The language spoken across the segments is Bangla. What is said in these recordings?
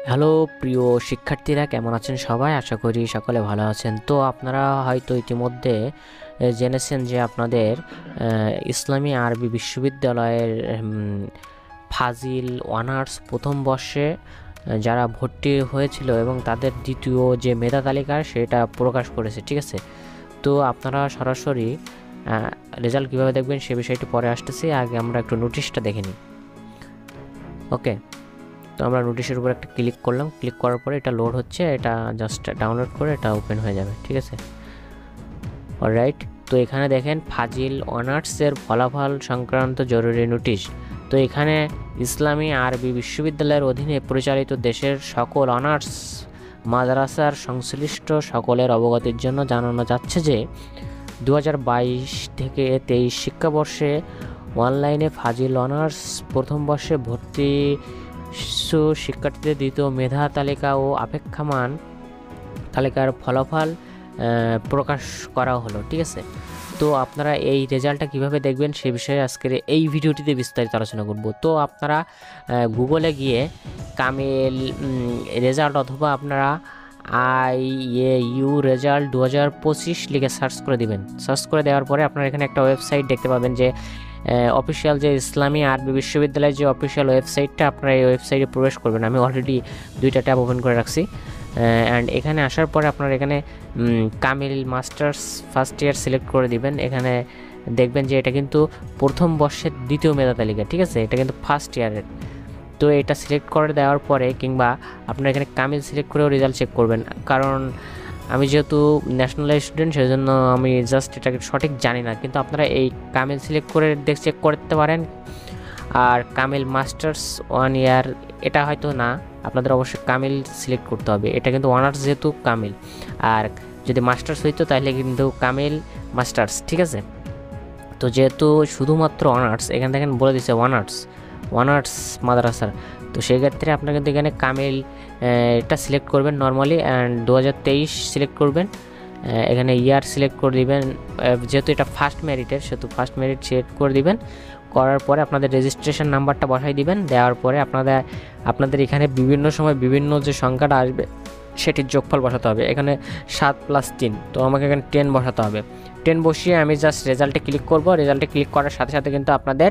হ্যালো প্রিয় শিক্ষার্থীরা, কেমন আছেন সবাই? আশা করি সকলে ভালো আছেন। তো আপনারা হয়তো ইতিমধ্যে জেনেছেন যে আপনাদের ইসলামী আরবি বিশ্ববিদ্যালয়ের ফাজিল অনার্স প্রথম বর্ষে যারা ভর্তি হয়েছিল এবং তাদের দ্বিতীয় যে মেধা তালিকা সেটা প্রকাশ করেছে, ঠিক আছে? তো আপনারা সরাসরি রেজাল্ট কীভাবে দেখবেন সে বিষয়টি পরে আসতেছি, আগে আমরা একটু নোটিশটা দেখে নিই। ওকে, তো আমরা নোটিশের উপর একটা ক্লিক করলাম, ক্লিক করার পরে এটা লোড হচ্ছে, এটা জাস্ট ডাউনলোড করে এটা ওপেন হয়ে যাবে, ঠিক আছে? অলরাইট, তো এখানে দেখেন ফাজিল অনার্সের ফলাফল সংক্রান্ত জরুরি নোটিশ। তো এখানে ইসলামী আরবি বিশ্ববিদ্যালয়ের অধীনে পরিচালিত দেশের সকল অনার্স মাদ্রাসার সংশ্লিষ্ট সকলের অবগতির জন্য জানানো যাচ্ছে যে 2022 থেকে 23 শিক্ষাবর্ষে অনলাইনে ফাজিল অনার্স প্রথম বর্ষে ভর্তি শিক্ষার্থীদের দ্বিতীয় মেধা তালিকা ও অপেক্ষমান তালিকার ফলাফল প্রকাশ করা হলো, ঠিক আছে? তো আপনারা এই রেজাল্টটা কিভাবে দেখবেন সে বিষয়ে আজকের এই ভিডিওটিতে বিস্তারিত আলোচনা করব। তো আপনারা গুগলে গিয়ে কামিল রেজাল্ট অথবা আপনারা IAU রেজাল্ট 2025 লিখে সার্চ করে দিবেন। সার্চ করে দেওয়ার পরে আপনারা এখানে একটা ওয়েবসাইট দেখতে পাবেন যে অফিসিয়াল যে ইসলামী আরবি বিশ্ববিদ্যালয়ের যে অফিসিয়াল ওয়েবসাইটটা, আপনারা এই ওয়েবসাইটে প্রবেশ করবেন। আমি অলরেডি 2টা ট্যাব ওপেন করে রাখছি। অ্যান্ড এখানে আসার পরে আপনারা এখানে Kamil masters first year select করে দিবেন। এখানে দেখবেন যে এটা কিন্তু প্রথম বর্ষের দ্বিতীয় মেধা তালিকা, ঠিক আছে? এটা কিন্তু ফার্স্ট ইয়ারের। তো এটা সিলেক্ট করে দেওয়ার পরে কিংবা আপনারা এখানে কামিল সিলেক্ট করেও রেজাল্ট চেক করবেন, কারণ আমি যেহেতু ন্যাশনাল স্টুডেন্ট সেজন্য আমি জাস্ট এটাকে সঠিক জানি না, কিন্তু আপনারা এই কামিল সিলেক্ট করে চেক করতে পারেন। আর কামিল মাস্টার্স 1 ইয়ার এটা হয়তো না, আপনাদের অবশ্যই কামিল সিলেক্ট করতে হবে। এটা কিন্তু অনার্স যেহেতু কামিল, আর যদি মাস্টার্স হইতো তাহলে কিন্তু কামিল মাস্টার্স, ঠিক আছে? তো যেহেতু শুধুমাত্র অনার্স, এখানে দেখেন বলে দিচ্ছে অনার্স মাদ্রাসার, তো সেক্ষেত্রে আপনারা কিন্তু এখানে কামিল এটা সিলেক্ট করবেন নর্মালি, অ্যান্ড 2023 সিলেক্ট করবেন। এখানে ইয়ার সিলেক্ট করে দিবেন, যেহেতু এটা ফার্স্ট মেরিটের সেহেতু ফার্স্ট মেরিট সিলেক্ট করে দিবেন। করার পরে আপনাদের রেজিস্ট্রেশন নাম্বারটা বসাই দিবেন। দেওয়ার পরে আপনাদের এখানে বিভিন্ন সময় বিভিন্ন যে সংখ্যাটা আসবে সেটির যোগফল বসাতে হবে। এখানে 7 + 3, তো আমাকে এখানে 10 বসাতে হবে। 10 বসিয়ে আমি জাস্ট রেজাল্টে ক্লিক করব। রেজাল্টে ক্লিক করার সাথে সাথে কিন্তু আপনাদের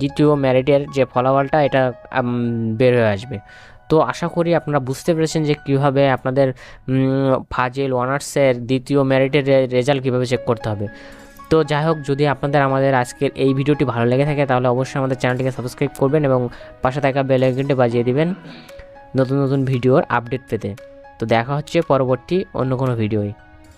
দ্বিতীয় মেরিটের যে ফলাফলটা এটা বের হয়ে আসবে। তো আশা করি আপনারা বুঝতে পেরেছেন যে কীভাবে আপনাদের ফাজিল অনার্সের দ্বিতীয় মেরিটের রেজাল্ট কীভাবে চেক করতে হবে। তো যাই হোক, যদি আপনাদের আমাদের আজকের এই ভিডিওটি ভালো লেগে থাকে তাহলে অবশ্যই আমাদের চ্যানেলটিকে সাবস্ক্রাইব করবেন এবং পাশে থাকা বেল আইকনটি বাজিয়ে দিবেন নতুন নতুন ভিডিওর আপডেট পেতে। তো দেখা হচ্ছে পরবর্তী অন্য কোনো ভিডিওয়।